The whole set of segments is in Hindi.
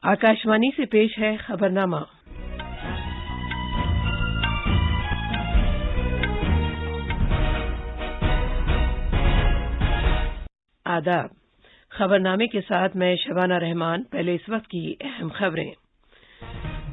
आकाशवाणी से पेश है खबरनामा। आदाब। खबरनामे के साथ मैं शबाना रहमान। पहले इस वक्त की अहम खबरें।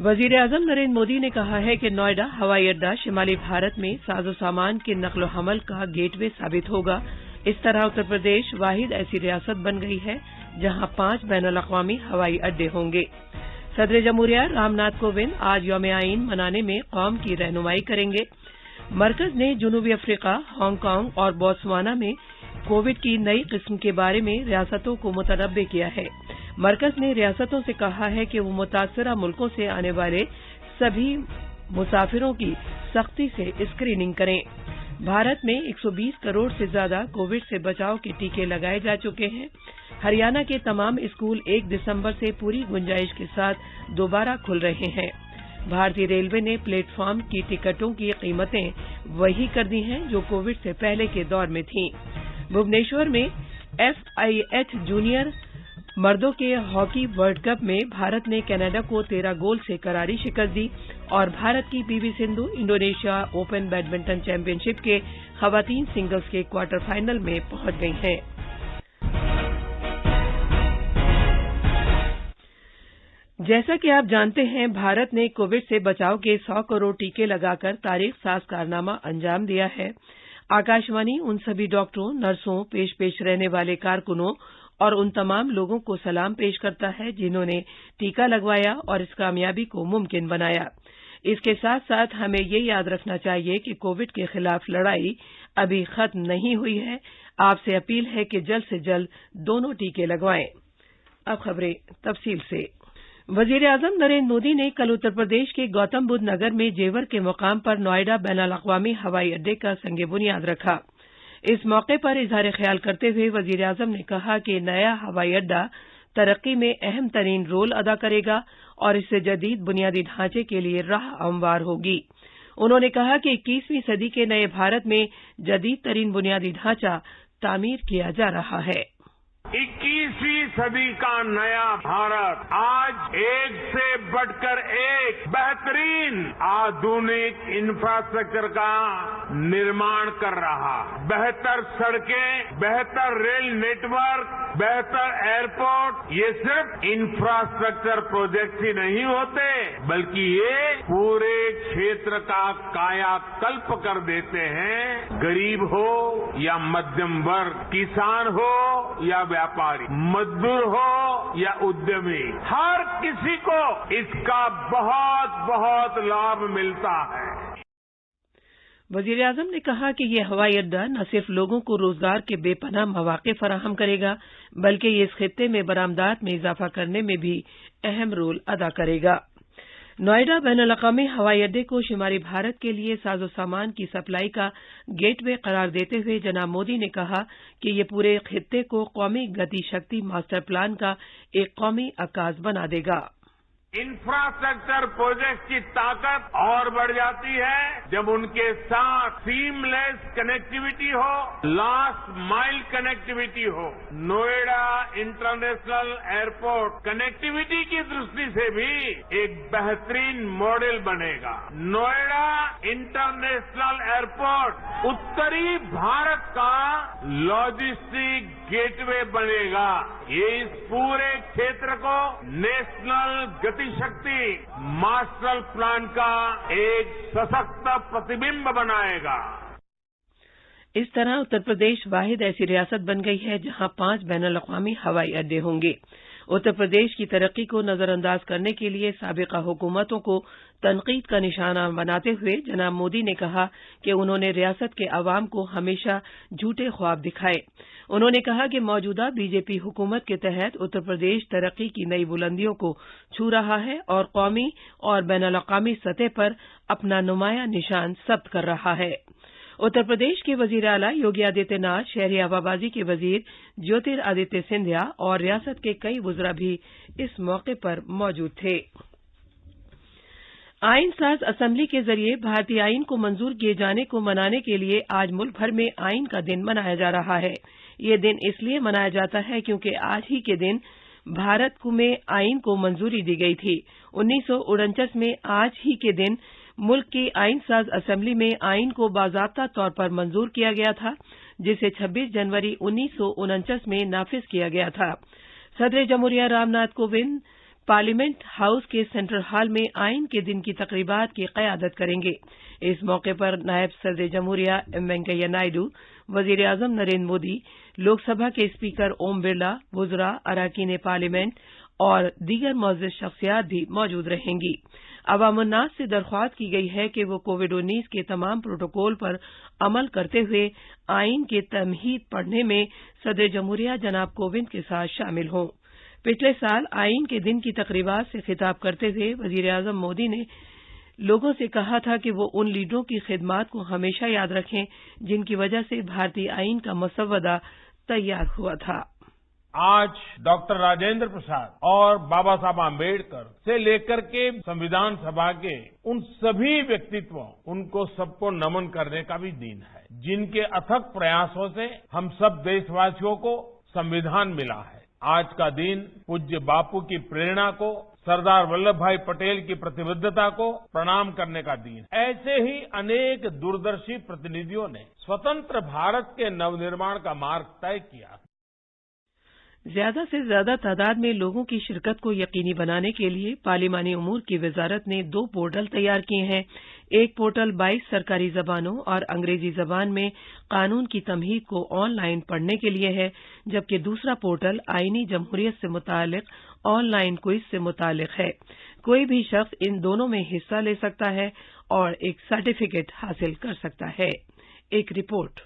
वजीर आजम नरेंद्र मोदी ने कहा है कि नोएडा हवाई अड्डा शिमाली भारत में साजो सामान के नकलो हमल का गेटवे साबित होगा। इस तरह उत्तर प्रदेश वाहिद ऐसी रियासत बन गई है जहां 5 बैनुल-अक़वामी हवाई अड्डे होंगे। सदर जमहूरिया रामनाथ कोविंद आज यौम आइन मनाने में कौम की रहनुमाई करेंगे। मरकज ने जनूबी अफ्रीका, हांगकांग और बोत्सवाना में कोविड की नई किस्म के बारे में रियासतों को मुतनब्बे किया है। मरकज ने रियासतों से कहा है कि वो मुतासरा मुल्कों से आने वाले सभी मुसाफिरों की सख्ती से स्क्रीनिंग करें। भारत में 120 करोड़ से ज्यादा कोविड से बचाव के टीके लगाए जा चुके हैं। हरियाणा के तमाम स्कूल 1 दिसंबर से पूरी गुंजाइश के साथ दोबारा खुल रहे हैं। भारतीय रेलवे ने प्लेटफॉर्म की टिकटों की कीमतें वही कर दी हैं जो कोविड से पहले के दौर में थीं। भुवनेश्वर में FIH जूनियर मर्दों के हॉकी वर्ल्ड कप में भारत ने कनाडा को 13 गोल से करारी शिकस्त दी और भारत की PV Sindhu Indonesia open badminton championship के खवातीन सिंगल्स के क्वार्टर फाइनल में पहुंच गई हैं। जैसा कि आप जानते हैं, भारत ने कोविड से बचाव के 100 करोड़ टीके लगाकर तारीख साज कारनामा अंजाम दिया है। आकाशवाणी उन सभी डॉक्टरों, नर्सों, पेश रहने वाले कारकुनों और उन तमाम लोगों को सलाम पेश करता है जिन्होंने टीका लगवाया और इस कामयाबी को मुमकिन बनाया। इसके साथ साथ हमें ये याद रखना चाहिए कि कोविड के खिलाफ लड़ाई अभी खत्म नहीं हुई है। आपसे अपील है कि जल्द से जल्द दोनों टीके लगवाएं। अब खबरें तफसील से। वजीर आजम नरेंद्र मोदी ने कल उत्तर प्रदेश के गौतम बुद्ध नगर में जेवर के मुकाम पर नोएडा बैनुल-अक़वामी हवाई अड्डे का संग बुनियाद रखा। इस मौके पर इजहार ख्याल करते हुए वजीर आजम ने कहा कि नया हवाई अड्डा तरक्की में अहम तरीन रोल अदा करेगा और इससे जदीद बुनियादी ढांचे के लिए राह हमवार होगी। उन्होंने कहा कि 21वीं सदी के नए भारत में जदीद तरीन बुनियादी ढांचा तामीर किया जा रहा है। 21वीं सदी का नया भारत आज एक से बढ़कर एक बेहतरीन आधुनिक इंफ्रास्ट्रक्चर का निर्माण कर रहा है। बेहतर सड़कें, बेहतर रेल नेटवर्क, बेहतर एयरपोर्ट, ये सिर्फ इंफ्रास्ट्रक्चर प्रोजेक्ट ही नहीं होते बल्कि ये पूरे क्षेत्र का कायाकल्प कर देते हैं। गरीब हो या मध्यम वर्ग, किसान हो या व्यापारी, मजदूर हो या उद्यमी, हर किसी को इसका बहुत बहुत लाभ मिलता है। वजीर आजम ने कहा कि यह हवाई अड्डा न सिर्फ लोगों को रोजगार के बेपनाह मौके फराहम करेगा बल्कि ये इस खित्ते में बरामदात में इजाफा करने में भी अहम रोल अदा करेगा। नोएडा बैनुल-अक़वामी हवाई अड्डे को शुमारी भारत के लिए साजो सामान की सप्लाई का गेटवे करार देते हुए जनाब मोदी ने कहा कि ये पूरे खित्ते को कौमी गति शक्ति मास्टर प्लान का एक कौमी अक्काज बना देगा। इंफ्रास्ट्रक्चर प्रोजेक्ट की ताकत और बढ़ जाती है जब उनके साथ सीमलेस कनेक्टिविटी हो, लास्ट माइल कनेक्टिविटी हो। नोएडा इंटरनेशनल एयरपोर्ट कनेक्टिविटी की दृष्टि से भी एक बेहतरीन मॉडल बनेगा। नोएडा इंटरनेशनल एयरपोर्ट उत्तरी भारत का लॉजिस्टिक गेटवे बनेगा। ये इस पूरे क्षेत्र को नेशनल गति शक्ति मास्टर प्लान का एक सशक्त प्रतिबिंब बनाएगा। इस तरह उत्तर प्रदेश वाहिद ऐसी रियासत बन गई है जहां 5 बैनुल-अक़वामी हवाई अड्डे होंगे। उत्तर प्रदेश की तरक्की को नजरअंदाज करने के लिए साबिका हुकूमतों को तनकीद का निशाना बनाते हुए जनाब मोदी ने कहा कि उन्होंने रियासत के अवाम को हमेशा झूठे ख्वाब दिखाए। उन्होंने कहा कि मौजूदा बीजेपी हुकूमत के तहत उत्तर प्रदेश तरक्की की नई बुलंदियों को छू रहा है और कौमी और बैनुल-अक़वामी सतह पर अपना नुमायां निशान सब्त कर रहा है। उत्तर प्रदेश के वजीर आला योगी आदित्यनाथ, शहरी हवाबाजी के वजीर ज्योतिरादित्य सिंधिया और रियासत के कई वुज़रा भी इस मौके पर मौजूद थे। आइन साज असेंबली के जरिए भारतीय आइन को मंजूर किए जाने को मनाने के लिए आज मुल्क भर में आइन का दिन मनाया जा रहा है। ये दिन इसलिए मनाया जाता है क्योंकि आज ही के दिन भारत में आइन को मंजूरी दी गई थी। 1949 में आज ही के दिन मुल्क की आइन साज असेंबली में आइन को बाज़ाब्ता तौर पर मंजूर किया गया था, जिसे 26 जनवरी 1949 में नाफिज किया गया था। सदर जमहूरिया रामनाथ कोविंद पार्लियामेंट हाउस के सेंट्रल हॉल में आइन के दिन की तकरीबात की क़यादत करेंगे। इस मौके पर नायब सदर जमहूरिया वेंकैया नायडू, वजीर आजम नरेंद्र मोदी, लोकसभा के स्पीकर ओम बिरला, वुज़रा, अरकान पार्लियामेंट और दीगर मुअज़्ज़ज़ शख्सियात भी मौजूद रहेंगी। अवामुन्नास से दरख्वास्त की गई है कि वो कोविड-19 के तमाम प्रोटोकॉल पर अमल करते हुए आइन के तमहीद पढ़ने में सदर जमहूरिया जनाब कोविंद के साथ शामिल हों। पिछले साल आइन के दिन की तकरीबात से खिताब करते हुए वजीर आजम मोदी ने लोगों से कहा था कि वो उन लीडरों की खिदमात को हमेशा याद रखें जिनकी वजह से भारतीय आइन का मसवदा तैयार हुआ था। आज डॉक्टर राजेंद्र प्रसाद और बाबा साहब आम्बेडकर से लेकर के संविधान सभा के उन सभी व्यक्तित्वों, उनको सबको नमन करने का भी दिन है, जिनके अथक प्रयासों से हम सब देशवासियों को संविधान मिला है। आज का दिन पूज्य बापू की प्रेरणा को, सरदार वल्लभ भाई पटेल की प्रतिबद्धता को प्रणाम करने का दिन। ऐसे ही अनेक दूरदर्शी प्रतिनिधियों ने स्वतंत्र भारत के नवनिर्माण का मार्ग तय किया। ज्यादा से ज्यादा तादाद में लोगों की शिरकत को यकीनी बनाने के लिए पार्लिमानी उमूर की वजारत ने 2 पोर्टल तैयार किए हैं। एक पोर्टल 22 सरकारी जबानों और अंग्रेजी जबान में कानून की तमहीद को ऑनलाइन पढ़ने के लिए है, जबकि दूसरा पोर्टल आईनी जमहूरियत से मुतालिक ऑनलाइन क्विज से मुतालिक है। कोई भी शख्स इन दोनों में हिस्सा ले सकता है और एक सर्टिफिकेट हासिल कर सकता है। एक रिपोर्ट।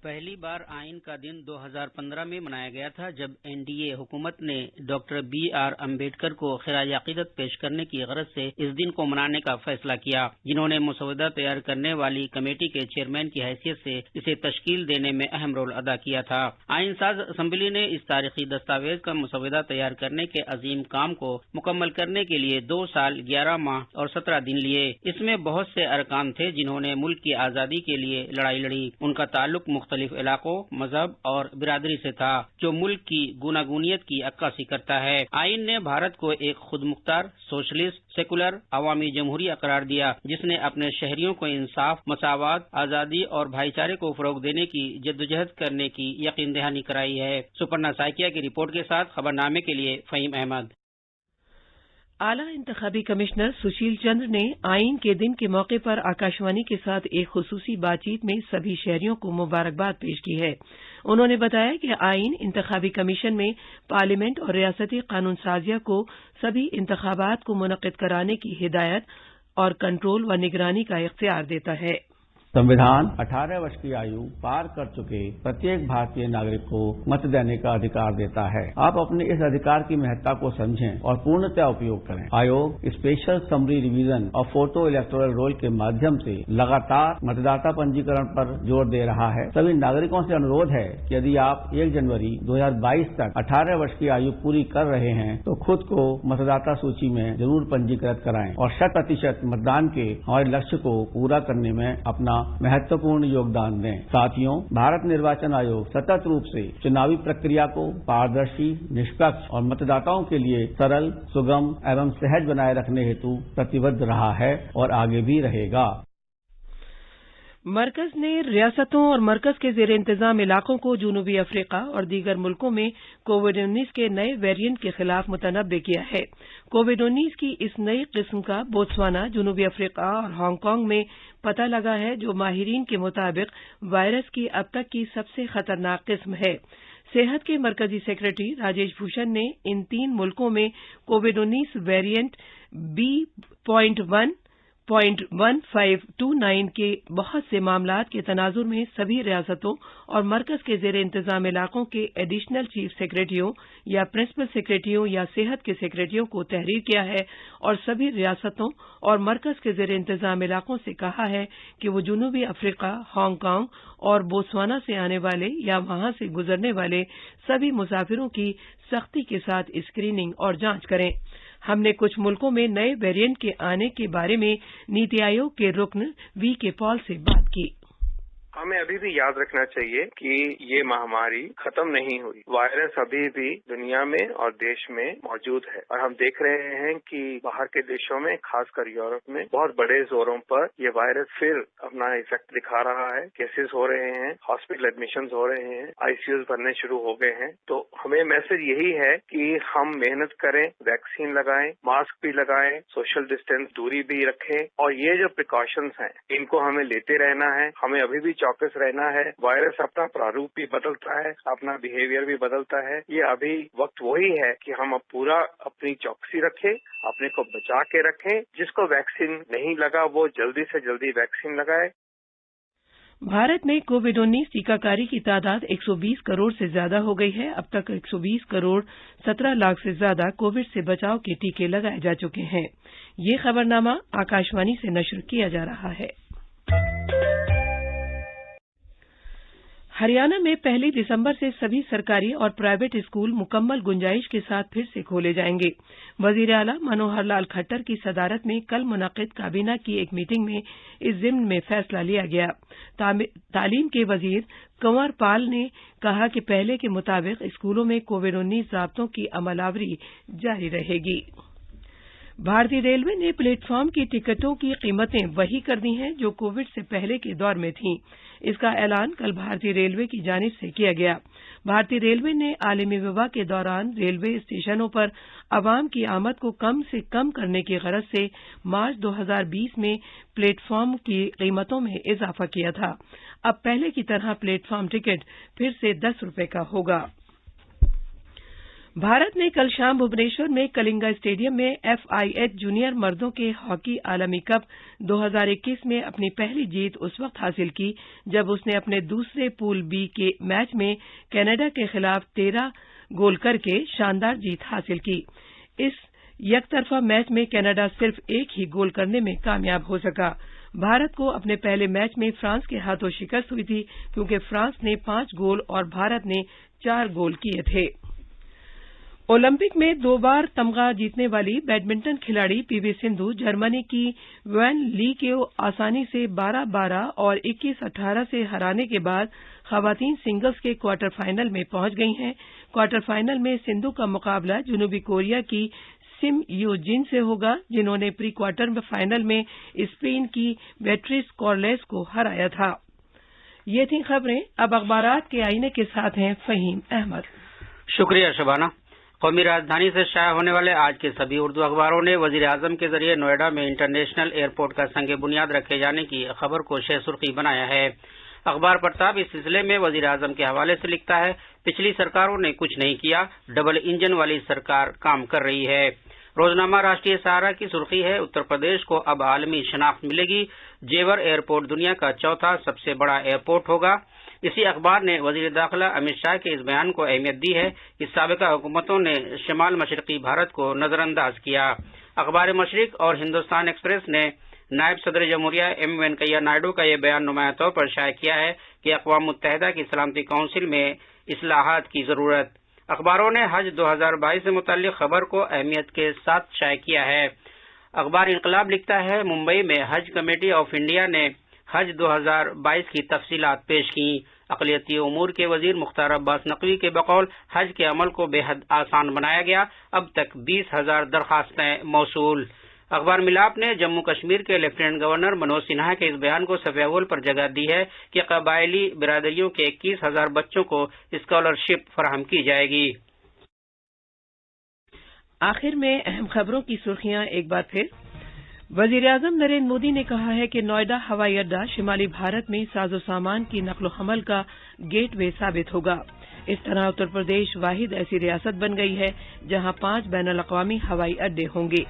पहली बार आइन का दिन 2015 में मनाया गया था, जब एनडीए हुकूमत ने डॉक्टर BR अम्बेडकर को खिराज अकीदत पेश करने की गरज से इस दिन को मनाने का फैसला किया, जिन्होंने मसौदा तैयार करने वाली कमेटी के चेयरमैन की हैसियत से इसे तश्कील देने में अहम रोल अदा किया था। आइन साज असेंबली ने इस तारीखी दस्तावेज का मसौदा तैयार करने के अजीम काम को मुकम्मल करने के लिए 2 साल 11 माह और 17 दिन लिए। इसमें बहुत से अरकान थे जिन्होंने मुल्क की आजादी के लिए लड़ाई लड़ी। उनका ताल्लुक मुख्तलिफ इलाकों, मजहब और बिरादरी से था, जो मुल्क की गुनागुनियत की अक्कासी करता है। आइन ने भारत को एक खुदमुख्तार, सोशलिस्ट, सेकुलर, अवामी जमहूरिया करार दिया, जिसने अपने शहरियों को इंसाफ, मसावत, आजादी और भाईचारे को फरोग देने की जद्दोजहद करने की यकीन दहानी कराई है। सुपर्णा साइकिया की रिपोर्ट के साथ खबरनामे के लिए फहीम अहमद। आला इंतखाबी कमिश्नर सुशील चंद्र ने आइन के दिन के मौके पर आकाशवाणी के साथ एक खुसूसी बातचीत में सभी शहरियों को मुबारकबाद पेश की है। उन्होंने बताया कि आइन इंतखाबी कमीशन में पार्लियामेंट और रियासती कानून साजिया को सभी इंतखाबात को मुनक्किद कराने की हिदायत और कंट्रोल व निगरानी का इख्तियार देता है। संविधान 18 वर्ष की आयु पार कर चुके प्रत्येक भारतीय नागरिक को मत देने का अधिकार देता है। आप अपने इस अधिकार की महत्ता को समझें और पूर्णतः उपयोग करें। आयोग स्पेशल समरी रिवीजन और फोटो इलेक्टोरल रोल के माध्यम से लगातार मतदाता पंजीकरण पर जोर दे रहा है। सभी नागरिकों से अनुरोध है कि यदि आप 1 जनवरी 2022 तक 18 वर्ष की आयु पूरी कर रहे हैं तो खुद को मतदाता सूची में जरूर पंजीकृत कराएं और 100% मतदान के हमारे लक्ष्य को पूरा करने में अपना महत्वपूर्ण योगदान दें। साथियों, भारत निर्वाचन आयोग सतत रूप से चुनावी प्रक्रिया को पारदर्शी, निष्पक्ष और मतदाताओं के लिए सरल, सुगम एवं सहज बनाए रखने हेतु प्रतिबद्ध रहा है और आगे भी रहेगा। मरकज ने रियासतों और मरकज के जेर इंतजाम इलाकों को जनूबी अफ्रीका और दीगर मुल्कों में कोविड-19 के नए वेरिएंट के खिलाफ मुतनब्बे किया है। कोविड-19 की इस नई किस्म का बोत्सवाना, जनूबी अफ्रीका और हांगकांग में पता लगा है, जो माहिरीन के मुताबिक वायरस की अब तक की सबसे खतरनाक किस्म है। सेहत के मरकजी सेक्रेटरी राजेश भूषण ने इन 3 मुल्कों में कोविड-19 वेरिएंट B.1.1529 के बहुत से मामलात के तनाजुर में सभी रियासतों और मरकज के जेर इंतजाम इलाकों के एडिशनल चीफ सेक्रेटरियों या प्रिंसिपल सेक्रेटरियों या सेहत के सेक्रेटरियों को तहरीर किया है और सभी रियासतों और मरकज के जेर इंतजाम इलाकों से कहा है कि वो जनूबी अफ्रीका, हांगकांग और बोत्सवाना से आने वाले या वहां से गुजरने वाले सभी मुसाफिरों की सख्ती के साथ स्क्रीनिंग और जांच करें। हमने कुछ मुल्कों में नए वेरिएंट के आने के बारे में नीति आयोग के रुकन VK पॉल से बात की। हमें अभी भी याद रखना चाहिए कि ये महामारी खत्म नहीं हुई। वायरस अभी भी दुनिया में और देश में मौजूद है और हम देख रहे हैं कि बाहर के देशों में, खासकर यूरोप में, बहुत बड़े जोरों पर ये वायरस फिर अपना इफेक्ट दिखा रहा है। केसेस हो रहे हैं, हॉस्पिटल एडमिशंस हो रहे हैं, आईसीयूज भरने शुरू हो गए हैं। तो हमें मैसेज यही है कि हम मेहनत करें, वैक्सीन लगाएं, मास्क भी लगाएं, सोशल डिस्टेंस दूरी भी रखें और ये जो प्रिकॉशंस हैं इनको हमें लेते रहना है। हमें अभी भी चौकस रहना है। वायरस अपना प्रारूप भी बदलता है, अपना बिहेवियर भी बदलता है। ये अभी वक्त वही है कि हम अब पूरा अपनी चौकसी रखें, अपने को बचा के रखें। जिसको वैक्सीन नहीं लगा वो जल्दी से जल्दी वैक्सीन लगाए। भारत में कोविड-19 टीकाकारी की तादाद 120 करोड़ से ज्यादा हो गई है। अब तक 120 करोड़ 17 लाख से ज्यादा कोविड से बचाव के टीके लगाए जा चुके हैं। ये खबरनामा आकाशवाणी से नश्र किया जा रहा है। हरियाणा में 1 दिसंबर से सभी सरकारी और प्राइवेट स्कूल मुकम्मल गुंजाइश के साथ फिर से खोले जाएंगे। वजीर आला मनोहर लाल खट्टर की सदारत में कल मुनक़िद काबीना की एक मीटिंग में इस ज़िम्न में फैसला लिया गया। तालीम के वजीर कंवर पाल ने कहा कि पहले के मुताबिक स्कूलों में कोविड-19 ज़ाब्तों की अमलावरी जारी रहेगी। भारतीय रेलवे ने प्लेटफॉर्म की टिकटों की कीमतें वही कर दी हैं जो कोविड से पहले के दौर में थीं। इसका ऐलान कल भारतीय रेलवे की जानिब से किया गया। भारतीय रेलवे ने आलमी वबा के दौरान रेलवे स्टेशनों पर आवाम की आमद को कम से कम करने की गरज से मार्च 2020 में प्लेटफॉर्म की कीमतों में इजाफा किया था। अब पहले की तरह प्लेटफॉर्म टिकट फिर से 10 रुपये का होगा। भारत ने कल शाम भुवनेश्वर में कलिंगा स्टेडियम में FIH जूनियर मर्दों के हॉकी आलमी कप 2021 में अपनी पहली जीत उस वक्त हासिल की जब उसने अपने दूसरे पूल बी के मैच में कनाडा के खिलाफ 13 गोल करके शानदार जीत हासिल की। इस यकतरफा मैच में कनाडा सिर्फ एक ही गोल करने में कामयाब हो सका। भारत को अपने पहले मैच में फ्रांस के हाथों शिकस्त हुई थी क्योंकि फ्रांस ने 5 गोल और भारत ने 4 गोल किए थे। ओलंपिक में 2 बार तमगा जीतने वाली बैडमिंटन खिलाड़ी पीवी सिंधु जर्मनी की वैन ली को आसानी से 12-12 और 21-18 से हराने के बाद खवातीन सिंगल्स के क्वार्टर फाइनल में पहुंच गई हैं। क्वार्टर फाइनल में सिंधु का मुकाबला जनूबी कोरिया की सिम यू जिन से होगा, जिन्होंने प्री क्वार्टर फाइनल में स्पेन की बेट्रिस कॉर्लेस को हराया था। ये थी खबरें। अब अखबारात के आईने के साथ हैं फहीम अहमद। शुक्रिया शबाना। कौमी राजधानी से शाया होने वाले आज के सभी उर्दू अखबारों ने वजीर आजम के जरिए नोएडा में इंटरनेशनल एयरपोर्ट का संग बुनियाद रखे जाने की खबर को शह सुर्खी बनाया है। अखबार प्रताप इस सिलसिले में वजीर आजम के हवाले से लिखता है, पिछली सरकारों ने कुछ नहीं किया, डबल इंजन वाली सरकार काम कर रही है। रोजनामा राष्ट्रीय सहारा की सुर्खी है, उत्तर प्रदेश को अब आलमी शनाख्त मिलेगी, जेवर एयरपोर्ट दुनिया का चौथा सबसे बड़ा एयरपोर्ट होगा। इसी अखबार ने वजीर दाखिला अमित शाह के इस बयान को अहमियत दी है कि साबिका हुकूमतों ने शिमाल मशरकी भारत को नजरअंदाज किया। अखबार मशरिक और हिंदुस्तान एक्सप्रेस ने नायब सदर जमहूरिया एम वेंकैया नायडू का यह बयान नुमाया तौर पर शाया किया है कि अक़वाम मुत्तहिदा की सलामती काउंसिल में इस्लाहात की जरूरत। अखबारों ने हज 2022 से मुताल्लिक खबर को अहमियत के साथ शाया किया है। अखबार इनकलाब लिखता है, मुंबई में हज कमेटी ऑफ इंडिया ने हज 2022 की तफसीलात पेश की। अक़लियती उमूर के वजीर मुख्तार अब्बास नकवी के बकौल हज के अमल को बेहद आसान बनाया गया, अब तक 20,000 दरखास्तें मौसूल। अखबार मिलाप ने जम्मू कश्मीर के लेफ्टिनेंट गवर्नर मनोज सिन्हा के इस बयान को सफ़े अव्वल पर जगह दी है कि कबायली बिरादरियों के 21,000 बच्चों को स्कॉलरशिप फराहम की जाएगी। आखिर में अहम खबरों की सुर्खियां एक बार फिर। वजीर आजम नरेंद्र मोदी ने कहा है कि नोएडा हवाई अड्डा शिमाली भारत में साजो सामान की नकलो हमल का गेटवे साबित होगा। इस तरह उत्तर प्रदेश वाहिद ऐसी रियासत बन गई है जहां 5 बैनुल-अक़वामी हवाई अड्डे होंगे।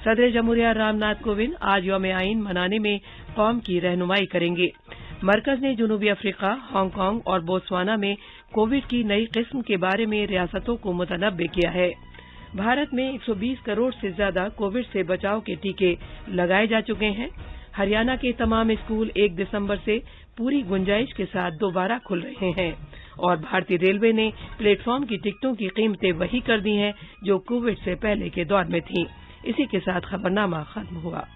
सदर जमहूरिया रामनाथ कोविंद आज यौम आइन मनाने में कौम की रहनुमाई करेंगे। मरकज ने जनूबी अफ्रीका, हांगकांग और बोत्सवाना में कोविड की नई किस्म के बारे में रियासतों को मुतनब्बे किया है। भारत में 120 करोड़ से ज्यादा कोविड से बचाव के टीके लगाए जा चुके हैं। हरियाणा के तमाम स्कूल 1 दिसंबर से पूरी गुंजाइश के साथ दोबारा खुल रहे हैं और भारतीय रेलवे ने प्लेटफॉर्म की टिकटों की कीमतें वही कर दी हैं जो कोविड से पहले के दौर में थीं। इसी के साथ खबरनामा खत्म हुआ।